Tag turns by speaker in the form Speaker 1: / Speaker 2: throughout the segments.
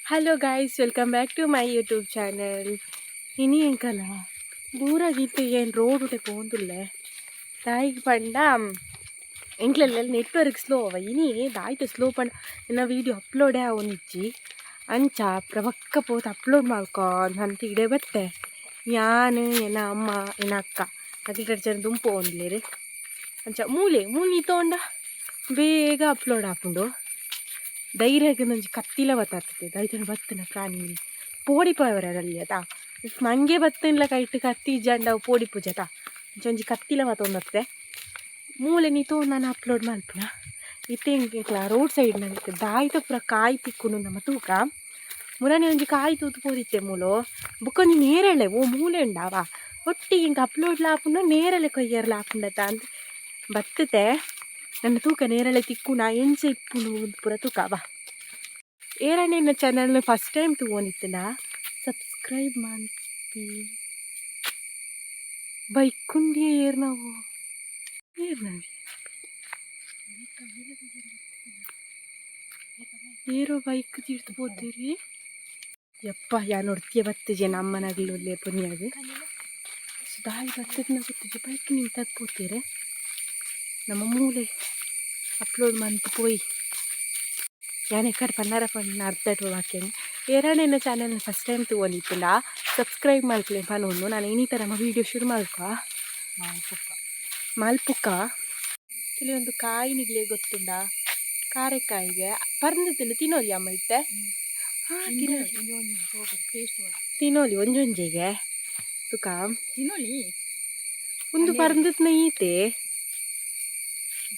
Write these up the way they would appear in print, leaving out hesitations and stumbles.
Speaker 1: Hello guys, welcome back to my YouTube channel. ಇನಿ ಎಂಕಲ್ಲ ದೂರಾಗಿತ್ತು ಏನು ರೋಡ್ ಉಂಟೆ ಪೋಂದುಲ್ಲೆ ದಾಯಿಗೆ ಪಂಡ ಎಂಕ್ಲೆಲ್ಲ ನೆಟ್ವರ್ಕ್ ಸ್ಲೋ ಅವ. ಇನಿ ದಾಯ್ತು ಸ್ಲೋ ಪಂಡ ನನ್ನ ವೀಡಿಯೋ ಅಪ್ಲೋಡೇ ಅವನಿಚ್ಚಿ ಅಂಚ ಪ್ರವಕ್ಕ ಪೋತು ಅಪ್ಲೋಡ್ ಮಾಡ್ಕೊ ಅಂತ ಇಡೆ ಬತ್ತೆ. ಯಾನು ಎನ್ನ ಅಮ್ಮ ಎನ್ನ ಅಕ್ಕ ಅಗ್ರಿಕಲ್ಚರ್ ದುಂಪು ಒಂದ್ಲೇರಿ ಅಂಚ ಮೂಲೆ ತೊಗೊಂಡ ಬೇಗ ಅಪ್ಲೋಡ್ ಹಾಕೊಂಡು ಧೈರ್ಯಕ್ಕೆ ನಂಜಿ ಕತ್ತಿಲ ಬತ್ತಾಗ್ತದೆ. ದೈತನ ಬತ್ತನ ಪ್ರಾಣಿ ಪೋಡಿಪವರಲ್ಲಿ ಅದ ಮಂಗೆ ಬತ್ತಿನ್ಲ ಕೈಟ್ ಕತ್ತಿ ಜಂಡ ಪೋಡಿ ಪೂಜತ ಒಂಜಿ ಕತ್ತಿಲ ಬತ್ತೊಂದತ್ತೆ ಮೂಲೆ ನೀ ತೊಗೊಂಡು ನಾನು ಅಪ್ಲೋಡ್ ಮಾಡ್ಪುನ. ಇತ್ತೆಂಗ್ಲ ರೋಡ್ ಸೈಡ್ ನನಗೆ ದಾಯ್ತ ಪುರ ಕಾಯಿ ತಿಕ್ಕೊಂಡು ನಮ್ಮ ತೂಕ ಮುರಾನಿ ಒಂಜಿ ಕಾಯಿ ತೂತು ಪೋದಿತ್ತೆ ಮೂಲು ಬುಕ್ಕ ನೀ ನೇರಳೆ ಓ ಮೂಲೆ ಉಂಡಾವ ಒಟ್ಟಿಗೆ ಹಿಂಗೆ ಅಪ್ಲೋಡ್ ಲಾಪುಂಡ ನೇರಳೆ ಕೊಯ್ಯರ್ ಲಾಪುಂಡತ ಅಂತ ಬತ್ತತೆ. ನನ್ನ ತೂಕ ನೇರಳೆ ತಿಕ್ಕು ನಾ ಎಂಚ ಇಪ್ಪುನು ಪುರ ತೂಕ ಬಾ. ಏರಣ್ಣ ನನ್ನ ಚಾನಲ್ನ ಫಸ್ಟ್ ಟೈಮ್ ತಗೊಂಡಿತ್ತಲ್ಲ ಸಬ್ಸ್ಕ್ರೈಬ್ ಮಾಡಿ ಬೈಕುಂಡಿ ನಾವು ಏರೋ ಬೈಕ್ ತೀರ್ತು ಹೋಗ್ತೀರಿ ಯಪ್ಪ ಯಾ ನೋಡ್ತೀಯ ಬತ್ತಿಜೆ ನಮ್ಮನಾಗ್ಲೇ ಪುಣ್ಯಾಗ ದಾಯಿ ಬತ್ತದನ್ನ ಗೊತ್ತಿದ್ದೆ ಬೈಕ್ ನಿಂತದ್ದು ಹೋಗ್ತೀರಿ ನಮ್ಮ ಮೂಲೆ ಅಪ್ಲೋಡ್ ಮಂತ್ ಪೋಯಿ ಯಾನೆ ಕಡೆ ಪನ್ನಾರ ಪನ್ನ ಅರ್ಧ ಹಾಕ್ಯಂಡು ಏರಣ್ಣ ಚಾನಲ್ನ ಫಸ್ಟ್ ಟೈಮ್ ತಗೊಂಡಿತ್ತಿಲ್ಲ ಸಬ್ಸ್ಕ್ರೈಬ್ ಮಾಡ್ಕೊಳ್ಳಿ ಪನೊಂದು ನಾನು ಈ ಥರ ನಮ್ಮ ವೀಡಿಯೋ ಶುರು ಮಾಡ್ಕೊ ಮಾಲ್ಪುಕ್ಕ ಇಲ್ಲಿ ಒಂದು ಕಾಯಿ ನಿಗ್ಲೆ ಗೊತ್ತುಂಡ ಕಾರೆಕಾಯಿಗೆ ಪರ್ಂದಿತ್ತಿಲ್ಲ ತಿನ್ನೋಲಿ ಅಮ್ಮ ಇತ್ತೆ ತಿನ್ನೋಲಿ ಒಂಜೊಂಜಿಗೆ ತುಕ ತಿನ್ನೋಲಿ ಒಂದು ಪರ್ಂದಿತ್ನ ಈತೆ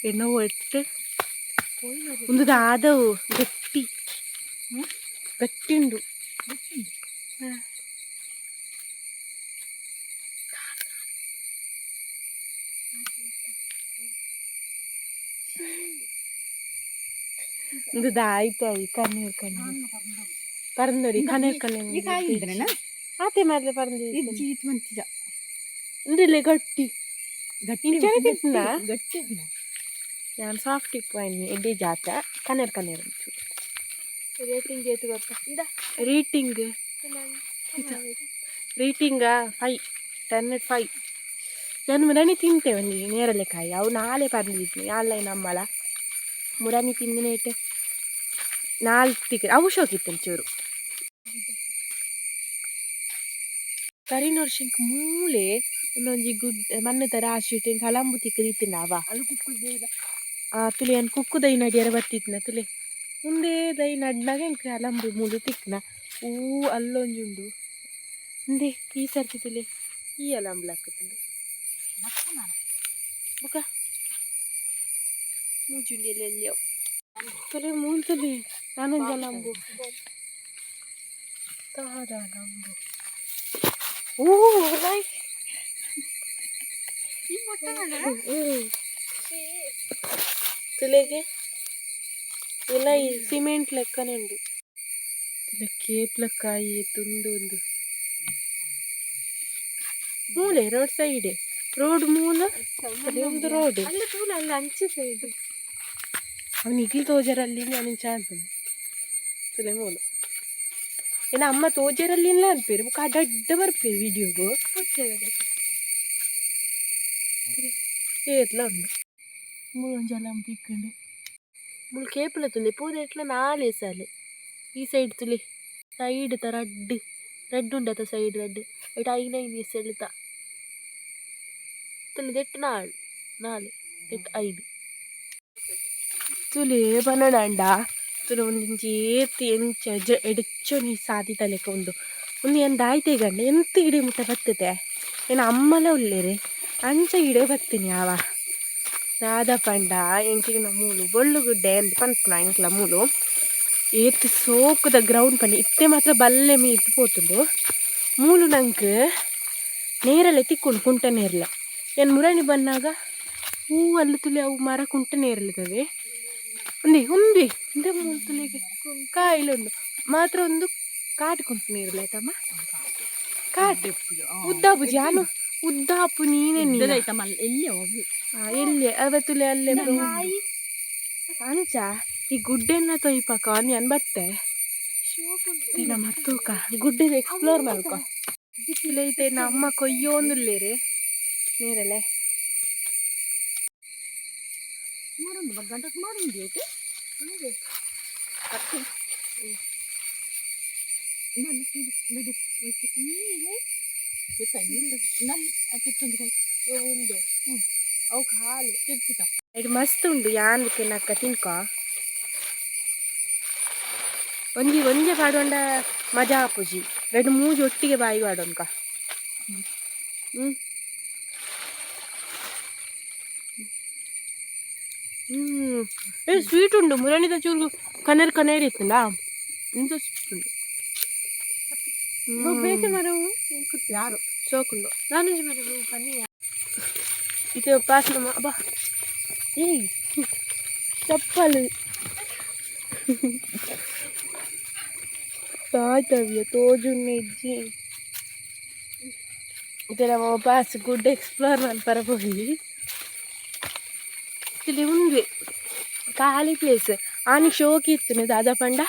Speaker 1: ಎಣ್ಣೆ ಒಟ್ಟು ಒಂದು ಆದವು ಗಟ್ಟಿ ಉಂಡು ಒಂದು ದಾಯ್ತಾಯಿ ಕಣ್ಣೀರ್ ಪರಂದೋರಿ ಕಣ್ಣೀರ್ ಆತೆ ಮಾರ್ಲೆ ಪರಂದಿಲ್ಲ ಗಟ್ಟಿ ಗಟ್ಟಿ ഞാൻ സോഫ്റ്റ് ഇപ്പോയിന് എഡി ജാത്ത കനർ ರೇಟಿಂಗ್ ಏತು ಗೊತ್ತಾ ರೇಟಿಂಗ್ 5 10/5 ನಾನು ಮುರಾನಿ ತಿಂತೇವೆ ನೀ ನೇರಳೆಕಾಯಿ ಅವು ನಾಳೆ ಬಂದಿದ್ನಿ ಆನ್ಲೈನ್ ಅಮ್ಮಳ ಮುರಾನಿ ತಿಂದಿನೇಟು 4 ತಿಕ್ಕ ಅವು ಶೋಕಿತ್ತು ಚೂರು ಕರಿನೋರ್ಶಿಂಕ್ ಮೂಲೆ ಒಂದೊಂಜಿ ಗುಡ್ ಮಣ್ಣು ತರ ಆಶಿಟ್ಟು ಕಲಂಬು ತಿಕ್ಕ ರೀತಿನ ಅವ ತುಲೆ ಅನ್ ಕುಕ್ಕು ದೈ ನಡಿಯರ ಬತ್ತಿತ್ನ ತುಲೆ ಮುಂದೆ ದೈ ನಡ್ನಾಗ ಎಂಕ ಅಲಂಬು ಮೂಲು ತಿಕ್ನ ಹೂ ಅಲ್ಲೊಂಜುಂಡು ಮುಂದೆ ಈ ಸರ್ತಿ ತುಲೆ ಈ ಅಲಂಬು ಹಾಕುತ್ತಂದು ಬುಕ ಮೂಜುಂಡಿಯಲ್ಲಿ ಎಲ್ಲಿಯೋ ತುಲೆ ಮೂಲ್ ತುಲೆ ನಾನೊಂದು ಅಲಂಬು ತಾದ ಅಲಂಬು ಓ ಲೈ ತುಲೆಗೆ ಎಲ್ಲ ಈ ಸಿಮೆಂಟ್ ಲೆಕ್ಕನೇ ಉಂಡು ತುಲೆ ಕೇಪ್ಲಕ್ಕಾಯಿ ತುಂಡು ಒಂದು ಮೂಲೆ ರೋಡ್ ಸೈಡ್ ರೋಡ್ ಮೂಲ ಒಂದು ರೋಡ್ ಅಲ್ಲ ಅಂಚೆ ಸೈಡ್ ಅವನು ಇಗ್ಲಿ ತೋಜರಲ್ಲಿ ನಾನು ಚಾನ್ಸ್ ತುಲೆ ಮೂಲ ಏನ ಅಮ್ಮ ತೋಜರಲ್ಲಿ ಇಲ್ಲ ಅನ್ಪೇರು ಮುಖ ಅಡ್ಡ ಬರ್ಪೇರು ವಿಡಿಯೋಗು ಏತ್ಲ ಉಂಡು ಮೂಲೊಂಜಲ ತಿಕ್ಕೊಂಡು ಮುಳು ಕೇಪಲ ತುಲೆ ಪೂರ ಇಟ್ಲ 4 ಸಾಲೆ ಈ ಸೈಡ್ ತುಲೆ ಸೈಡ್ ತ ರೆಡ್ ಉಂಡತ ಸೈಡ್ ರೆಡ್ ಇಟ್ 5 ಎಳ್ತ ತುಲೆ ದೆಟ್ಟು 4 ದೆಟ್ಟು 5 ತುಲೆ ಬನಡಂಡ ತುಲೆ ಒಂದಿಂಚಿ ಏತಿ ಎಂಚ ಎಡಚ್ಚೋ ನೀ ಸಾದಿತ ಲೆಕ್ಕ ಉಂಡು ಒಂದು ಎಂದ ಆಯ್ತೆ ಗಂಡ ಎಂತ ಗಿಡ ಮುಟ್ಟ ಬರ್ತತೆ ಏನು ಅಮ್ಮಲ ಉಳ್ಳೇರೆ ಅಂಚ ಗಿಡ ಬರ್ತೀನಿ ಅವ ದಾದ ಪಂಡ ಎಂಕ್ಲಿನ ಮೂಲು ಬೊಳ್ಳುಗುಡ್ಡೆ ಅಂತ ಪನ್ಪುನ ಎಂಕ್ಲ ಮೂಲು ಏತ್ ಸೋಕುದ ಗ್ರೌಂಡ್ ಪಂಡ ಇತ್ತೆ ಮಾತ್ರ ಬಲ್ಲೆ ಮೀತು ಪೋತುಂಡು ಮೂಲು ನಂಗೆ ನೇರಳೆ ತಿಕ್ಕೊಂಡು ಕುಂಟ ನೇರಳೆ ಏನು ಮುರಾಣಿ ಬಂದಾಗ ಹೂ ಅಲ್ಲಿ ತುಲಿ ಅವು ಮರ ಕುಂಟ ನೇರಳಿದಾವೆ ಒಂದೇ ಒಂದೇ ಮೂಲು ತುಲಿಗೆ ಕಾಯಿಲುಂಡು ಮಾತ್ರ ಒಂದು ಕಾಟು ಕುಂಟ ನೇರಳೆ ಆಯ್ತಮ್ಮ ಕಾಟು ಉದ್ದ ಬುಜಿ ಉದ್ದಾಪು ನೀನೆ
Speaker 2: ನೀನಾಯ್ತ ಮಲ್ಲ ಎಲ್ಲಿ ಅವು
Speaker 1: ಎಲ್ಲಿ ಅವತ್ತುಲೆ ಅಲ್ಲೇ ಅಂಚ ಈ ಗುಡ್ಡೆಲ್ಲ ತೊಯ್ಪಕ ನೀನ್ ಬತ್ತೆ ದಿನ ಮತ್ತೂಕ ಗುಡ್ಡೆನ ಎಕ್ಸ್ಪ್ಲೋರ್ ಮಾಡ್ಕೊ ಇಲ್ಲೈತೆ ನಮ್ಮ ಕೊಯ್ಯೋಂದುಲ್ಲೇರಿ ನೀರಲ್ಲೇ
Speaker 2: ನೋಡೊಂದು ಗಂಟೆ ಸುಮಾರು ಐತೆ
Speaker 1: ಉಂಡು ಅವಕ್ಕೆ ಹಾಲು ತಿರ್ತಿತ ಇದು ಮಸ್ತ್ ಉಂಡು ಯಾನ್ಕ್ಕೆ ನಕ್ಕ ತಿನ್ಕೊ ಒಂದೇ ಪಾಡೊಂಡ ಮಜಾ ಆಪುಜಿ 2-3 ಒಟ್ಟಿಗೆ ಬಾಯಿ ಪಾಡೊಂಕ ಸ್ವೀಟ್ ಉಂಡು ಮುರಣಿದ ಚೂರು ಕನೇರ್ ಇತ್ತಲ್ಲ ಇಂಥ ಸ್ವೀಟ್ ಉಂಡು ಬೇಕೆ ಮರವು ಯಾರು ಸೋಕುಂಡು ನಾನು ಮರವು ಬನ್ನಿ ಇದು ಪಾಸ್ ನಮ್ಮ ಅಬ್ಬಾ ಏಯ್ ಚಪ್ಪಲು ತಾಯ್ತವ್ಯ ತೋಜುನ್ನೆ ಇಜ್ಜಿ ಇದು ನಮ್ಮ ಪಾಸ್ ಗುಡ್ ಎಕ್ಸ್ಪ್ಲೋರ್ ಮಲ್ಪರ ಹೋಗಿ ಇಲ್ಲಿ ಉಂದ್ವಿ ಖಾಲಿ ಪ್ಲೇಸ್ ಆನಿಗೆ ಶೋಕಿ ಇತ್ತು ದಾದಾ ಪಂಡ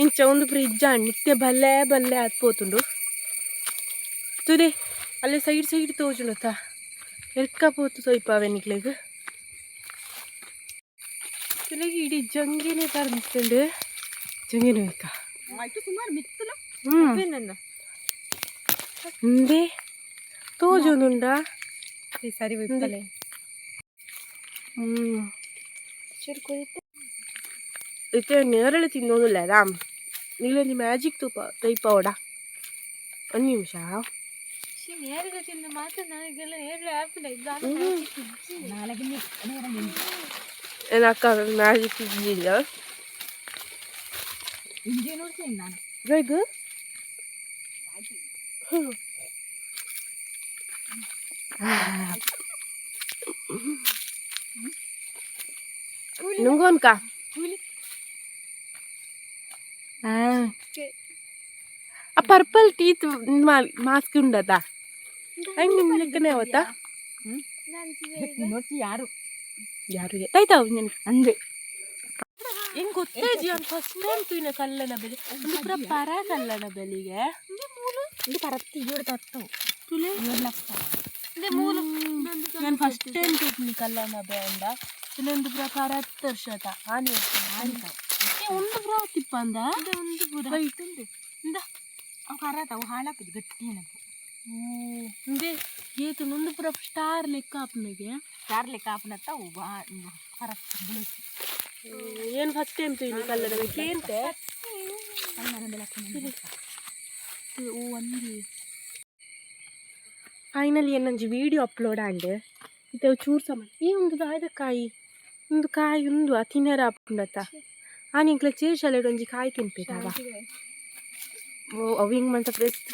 Speaker 1: ಇಂಚ ಒಂದು ಫ್ರಿಜ್ ನಿತ್ಯ ಬಲ್ಲೆ ಹತ್ಪೋತುಂಡು ತುದೆ ಅಲ್ಲೇ ಸೈಡ್ ತೋಜುಣತ ಎರ್ಕ ಪೋತು ತೊಯ್ಪಾವೆನಿಕ್ಲೆಗ್ ತುಲೆಗೆ ಇಡೀ ಜಂಗಿನೇ ತರ್ಮಿಸ್ತುಂಡು ಜಂಗಿನ ಬೇಕಾ
Speaker 2: ಸುಮಾರು ಮಿತ್ತಲ
Speaker 1: ಮುಂದೆ ತೋಜುಂದುಂಡ
Speaker 2: ಸರಿ ಬಿತ್ತಲೆ
Speaker 1: ಇತ್ತೆ ನೇರಳೆ ತಿನ್ನೋದಿಲ್ಲ ರಾಮ್ ನೀಲೊಂದು ಮ್ಯಾಜಿಕ್ ತುಪ್ಪ ತೈಪವಡ ಒಂದು ನಿಮಿಷ
Speaker 2: ನೇರಳೆ ತಿಂದು ಮಾತ್ರ ನನಗೆಲ್ಲ ನೇರಳೆ ಆಪಿಲ್ಲ ನಾಳೆಗೆ
Speaker 1: ಏನಕ್ಕ ಮ್ಯಾಜಿಕ್ ಇದ್ದಿಲ್ಲ
Speaker 2: ಇಂಜೆ ನೋಡ್ತೀನಿ ನಾನು
Speaker 1: ಇದು ನುಂಗೋನ್ಕ ಆ ಪರ್ಪಲ್ ಟೀತ್ ಮಾಸ್ಕ್ ಉಂಡದ ಹೆಂಗ್ ನಿಮ್ ಲೆಕ್ಕನೇ ಅವತ್ತಾ
Speaker 2: ನೋಡ್ತಿ ಯಾರು
Speaker 1: ತಾಯ್ತಾವ್ ನೀನು ಅಂದೆ ಹೆಂಗ್ ಗೊತ್ತೇ ಜೀವನ್ ಫಸ್ಟ್ ಟೈಮ್ ತುಯಿನ ಕಲ್ಲನ ಬೆಲೆ ಒಂದು ಪೂರ ಪರ ಕಲ್ಲನ ಬೆಲೆಗೆ
Speaker 2: ಪರತ್ತಿ ಏಳು ತತ್ತು
Speaker 1: ತುಲೆ ನಾನು ಫಸ್ಟ್ ಟೈಮ್ ತುಯ್ತೀನಿ ಕಲ್ಲನ ಬೇಂಡ ಇನ್ನೊಂದು ಪೂರ ಪರತ್ತು ವರ್ಷದ ಆನೆ ಒಂದು ಪೂರ ತಿಪ್ಪ ಅಂದ
Speaker 2: ಒಂದು ಪೂರ
Speaker 1: ಇಟ್ಟುಂಡು ಇಂದ
Speaker 2: ಅವು ಕರಾತ ಅವು ಹಾಳಾಕದು ಗಟ್ಟಿ ಏನಪ್ಪ
Speaker 1: ಇಂದೆ ಏತು ಒಂದು ಪೂರ ಸ್ಟಾರ್ ಲೆಕ್ಕ ಆಪ್ನಗೆ
Speaker 2: ಸ್ಟಾರ್ ಲೆಕ್ಕ ಆಪನತ್ತ ಅವು ಕರತ್ ಬೀಳುತ್ತೆ
Speaker 1: ಏನು ಫಸ್ಟ್ ಟೈಮ್ ತುಯ್ನಿ ಕಲ್ಲನ ಬೇಕೇಂತೆ ಒಂದು ಫೈನಲಿ ಏನಂಜಿ ವಿಡಿಯೋ ಅಪ್ಲೋಡ್ ಆಂಡ್ ಇದು ಚೂರು ಸಾಮಾನು ಈ ಒಂದು ದಾಯದ ಕಾಯಿ ಒಂದು ತಿನ್ನರ ಆಪುಂಡತ್ತ ಆನಿಂಕ್ಲ ಚೇರ್ಶಾಲೆ ಒಂಜಿ ಕಾಯಿ ತಿನ್ಪೇತಾವ ಅವು ಹಿಂಗೆ ಮಂತ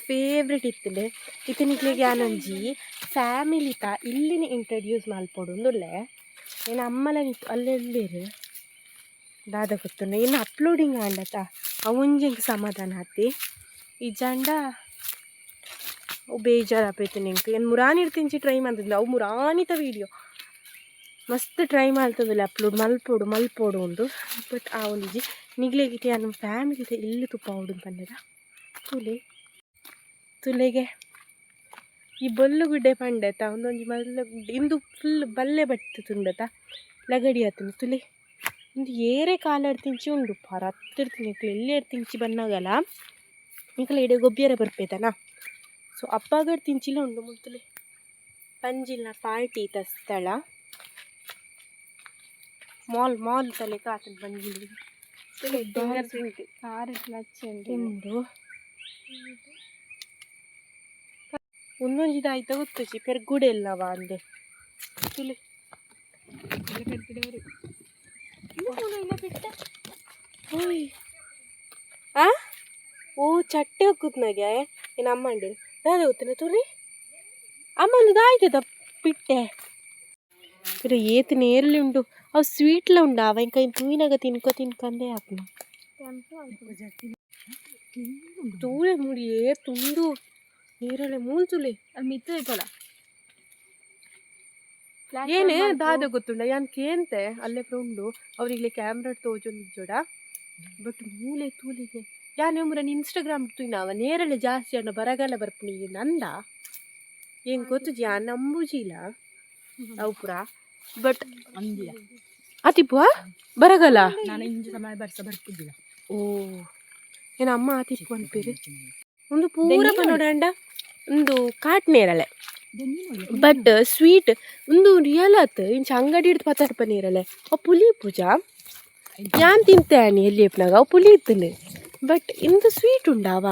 Speaker 1: ಫೇವ್ರೆಟ್ ಇತ್ತಲೆ ಇತನಿಕ್ಲಿಗೆ ಆನಂಜಿ ಫ್ಯಾಮಿಲಿ ಇಲ್ಲಿನ ಇಂಟ್ರಡ್ಯೂಸ್ ಮಲ್ಪೊಡು ಒಂದುಲ್ಲೆ ಏನು ಅಮ್ಮಲ ಅಲ್ಲೆಲ್ಲೇರು ದಾದ ಗೊತ್ತುಂಡ ಇನ್ನು ಅಪ್ಲೋಡಿಂಗ್ ಆಂಡತ ಅವಂಜಿಂಗೆ ಸಮಾಧಾನ ಆತಿ ಈ ಜಂಡ ಅವು ಬೇಜಾರಾಪೈತೆ ನಿಂಗೆ ಏನು ಮುರಾನಿರ್ ತಿಂಚಿ ಟ್ರೈ ಮಾಡ್ತಿದ್ದೆ ಅವು ಮುರಾನಿತ ವೀಡಿಯೋ ಮಸ್ತ್ ಟ್ರೈ ಮಾಡ್ತದಲ್ಲ ಅಪ್ಲೋಡ್ ಮಲ್ಪೋಡು ಒಂದು ಬಟ್ ಆ ಒಂದು ನಿಗ್ಲೆಗಿತೆ ನಮ್ಮ ಫ್ಯಾಮಿಲಿ ಇಲ್ಲಿ ತುಪ್ಪ ಹೊಡು ಪಂಡದ ತುಲೆಗೆ ಈ ಬೊಲ್ಲುಗುಡ್ಡೆ ಪಂಡತ ಒಂದೊಂದು ಮಲ್ಲ ಇಂದು ಫುಲ್ ಬಲ್ಲೆ ಬಟ್ಟೆ ತುಂಡತ ಲಗಡಿ ಆತನು ತುಲೆ ಇಂದು ಏರೆ ಕಾಲಾಡ್ ತಿಂಚಿ ಉಂಡು ಪರತ್ತಿರ್ತೀನಿ ಎಲ್ಲಿ ತಿಂಚಿ ಬನ್ನಾಗಲ್ಲ ಈಗಲ ಇಡೆ ಗೊಬ್ಬಿಯರ ಬರ್ಪೇತನಾ ಸೊ ಅಪ್ಪಗಡ್ ತಿಂಚಿಲ್ಲ ಉಂಡು ಮುಂತುಲೆ ಪಂಜಿಲ್ನ ಪಾರ್ಟಿ ಸ್ಥಳ ಮಾಲ್ ತಲೆ ಕಾತನ ಪಂಜಿಲ್ ಉಂಡು ಒಂದೊಂದಿದಾಯ್ತ ಗೊತ್ತುಚಿ ಪೆರ್ಗುಡೆ ಇಲ್ಲವ ಅಂದೆ ತುಲೆ ಓ ಚಟ್ಟೆ ಹೊಕ್ಕುತ್ನಾಗೆ ಏನು ಅಮ್ಮ ಅಂಡಿ ಅದೇ ಗೊತ್ತಿನ ತುರಿ ಅಮ್ಮ ಒಂದು ಆಯ್ತದ ಪಿಟ್ಟೆ ಏತು ನೇರಳೆ ಉಂಡು ಅವು ಸ್ವೀಟ್ಲ ಉಂಡ ಅವ ಕೈ ತೂಯಿನಾಗ ತಿನ್ಕಂದೇ ಹಾಕ್ನ ತೂಳೆ ಮುಡಿ ತುಂಡು ನೇರಳೆ ಮೂಲ್ಸುಲೆ
Speaker 2: ಅಲ್ಲಿ ಮಿತ್ತು ಐತಲ್ಲ
Speaker 1: ಏನೇ ದಾದ ಗೊತ್ತುಂಡ ಯಾನ್ ಕೇಂತೆ ಅಲ್ಲೇ ಉಂಡು ಅವ್ರಿಗೆ ಕ್ಯಾಮ್ರಾ ತೋಜೊಂದು ಜೋಡ ಬಟ್ ಮೂಲೆ ತೂಲಿಗೆ ಯಾನ್ ಮುರನ್ ಇನ್ಸ್ಟಾಗ್ರಾಮ್ ತುಯ್ನಾವ ನೇರಳೆ ಜಾಸ್ತಿ ಅಣ್ಣ ಬರಗಾಲ ಬರ್ಪುನಿ ನಂದ ಏನ್ ಗೊತ್ತು ಯಾನ್ ನಂಬುಜಿಲ್ಲ ಅವು ಪುರ ಬಟ್
Speaker 2: ಅಂದಿಲ್ಲ
Speaker 1: ಆತಿಪ್ಪ ಬರಗಾಲ
Speaker 2: ನಾನು ಇಂಜು ಸಮಯ ಬರ್ತಿದ್ದಿಲ್ಲ
Speaker 1: ಓ ಏನ ಅಮ್ಮ ಆತಿಪ್ಪು ಅನ್ಪೇರು ಒಂದು ಪೂರ ನೋಡಂಡ ಒಂದು ಕಾಟ್ ನೇರಳೆ ಬಟ್ ಸ್ವೀಟ್ ಒಂದು ರಿಯಲ್ ಆತ್ ಇಂಚ ಅಂಗಡಿ ಹಿಡ್ದು ಪತ್ತಾಡ್ಪ ನೀರಲೆ ಅವು ಪುಲಿ ಪೂಜಾ ಯಾನ್ ತಿಂತೆ ಅಣಿ ಎಲ್ಲಿ ಎಪ್ನಾಗ ಅವು ಪುಲಿ ಇತ್ತನೆ ಬಟ್ ಇಂದು ಸ್ವೀಟ್ ಉಂಡಾವ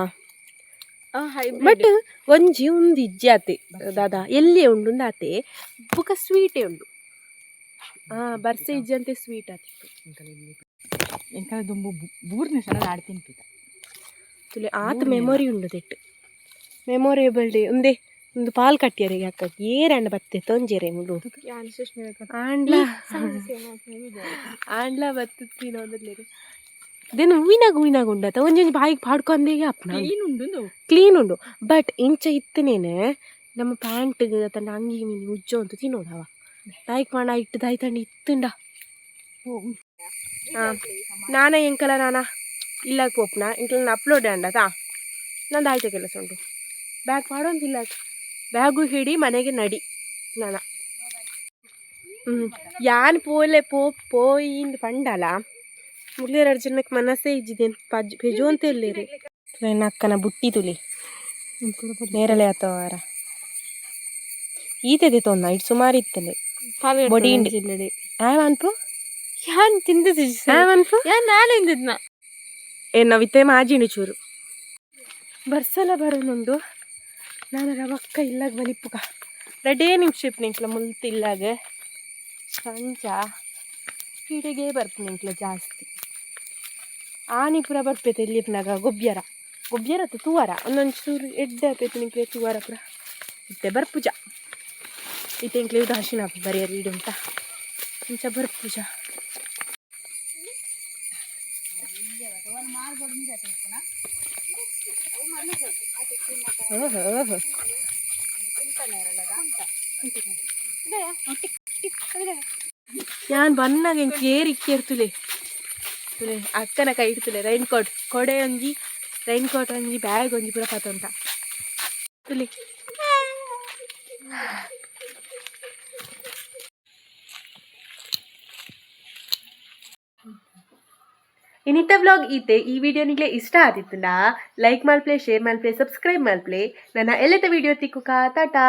Speaker 1: ಬಟ್ ಒಂಜಿ ಒಂದು ಇಜ್ಜೆ ಆತೆ ದಾದಾ ಎಲ್ಲಿ ಉಂಡು ಆತೆ ಬುಕ ಸ್ವೀಟೇ ಉಂಡು ಬರ್ಸೆ ಇಜ್ಜಂತೆ ಸ್ವೀಟ್ ಆತಿತ್ತು
Speaker 2: ಎಂಕಲ ದುಂಬು ಬೂರ್ನ ಸಲ ನಾಡಿ ತಿಂಪಿತ
Speaker 1: ತುಲೆ ಆತ ಮೆಮೊರಿ ಉಂಡು ತೆಟ್ಟು ಮೆಮೊರೇಬಲ್ ಡೇ ಒಂದೇ ಒಂದು ಪಾಲ್ ಕಟ್ಟಿಯರಿಗೆ ಹಾಕಕ್ಕೆ ಏರಂಡ ಬತ್ತೆ ತೊಂಜೆರೆ ಮುಡು ಆಂಡ್ಲ ಆಂಡ್ಲ ಬತ್ತುತ್ತಿ ನೋಡಲೇರು ದೆನ್ ಹೂವಿನಾಗ ಉಂಡತ ಒಂಜೊಂಜಿ ಬಾಯಿಗೆ ಪಾಡ್ಕೊಂಡೇಗೆ ಅಪ್ಪ ಕ್ಲೀನ್ ಉಂಡು ಬಟ್ ಇಂಚ ಇತ್ತನೇನೆ ನಮ್ಮ ಪ್ಯಾಂಟ್ಗೆ ತನ್ನ ಅಂಗಿ ಮೀನು ಉಜ್ಜೋ ಅಂತ ತಿನ್ನೋಡವ ಬಾಯಿಗೆ ಮಾಡ ಇಟ್ಟು ದಾಯ್ತಂಡು ಇತ್ತುಂಡ ನಾನೇ ಎಂಕಲ ನಾನಾ ಇಲ್ಲಾಗ ಪೋಪ್ನ ಇಂಕಲ ಅಪ್ಲೋಡ್ ಅಂಡತಾ ನಂದು ಆಯ್ತು ಕೆಲಸ ಉಂಟು ಬ್ಯಾಗ್ ಮಾಡೋಂತಿಲ್ಲ ಬ್ಯಾಗು ಹಿಡಿ ಮನೆಗೆ ನಡಿ ನಾನ ಯಾನ್ ಪೋಲೆ ಪೋಯಿಂದು ಪಂಡಲ ಮುರ್ಲೇರ ಜನಕ್ಕೆ ಮನಸ್ಸೇ ಇಜ್ಜಿದೇನು ಪೆಜು ಅಂತ ಇಲ್ಲೇರಿ ಅಕ್ಕನ ಬುಟ್ಟಿ ತುಲಿ ನೇರಳೆ ಆತವಾರ ಈತದೆ ತೊಂದ ಇಟ್ಟು ಸುಮಾರು ಇತ್ತಲೆ ಬೊಡಿ ಇಂಡಿ ಅನ್ಪು ಯಾನ್ ತಿಂದಿದ್ದು ಅನ್ಪು ಯಾನ್ ನಾಳೆ ಇಂದಿದ್ನ ನಾವಿತ್ತೆ ಮಾಜಿಣಿ ಚೂರು ಬರ್ಸಲ ಬರೋನೊಂದು ನಾನು ರವಕ್ಕ ಇಲ್ಲಾಗ ಬಲಿಪ್ಪುಗ ರಡೇ ನಿಮಿಷ ನಿಂಕ್ಲ ಮುಲ್ತು ಇಲ್ಲಾಗ ಸಂಜ ಕಿಡೆಗೆ ಬರ್ತೀನಿ ನಿಂಕ್ಲ ಜಾಸ್ತಿ ಆನಿಪುರ ಬರ್ಪೈತೆ ಇಲ್ಲಿಪ್ನಾಗ ಗೊಬ್ಬ್ಯರ ತೂವಾರ ಒಂದೊಂದು ಚೂರು ಎಡ್ಡೆ ಆಪೈತೆ ನಿಂಕ್ಲೆ ತೂವಾರ ಪುರ ಇತ್ತೆ ಬರ್ಪುಜ ಇತ್ತೆ ಇಂಕ್ಲೆ ಇದು ಹಸಿನ ಬರೆಯ ರೀಡು ಅಂತ ಇಂಚ ಬರ್ಪುಜ ഞാൻ ಬನ್ನಾಗ ಕೇರ್ ಇಕ್ಕಿರ್ತುಲೆ ತುಲೆ ಅಕ್ಕನ ಕೈ ಇಡ್ತುಲೆ ರೈನ್ ಕೋಟ್ ಕೊಡೆ ಒಂಜಿ ರೈನ್ ಕೋಟ್ ಒಂಜಿ ಬ್ಯಾಗ್ ಒಂಜಿ ಪೂರ ಪತ್ತೊಂಟ ತುಲೆ ಇನ್ನಿತ್ತ ವ್ಲಾಗ್ ಈತೆ ಈ ವಿಡಿಯೋ ನಿಗ್ಲೆ ಇಷ್ಟ ಆದಿತ್ತಂಡ ಲೈಕ್ ಮಲ್ಪ್ಲೆ ಶೇರ್ ಮಲ್ಪ್ಲೆ ಸಬ್ಸ್ಕ್ರೈಬ್ ಮಲ್ಪ್ಲೆ ನನ್ನ ಎಲ್ಲೆತ ವಿಡಿಯೋ ತಿಕ್ಕುಕ ಟಾಟಾ.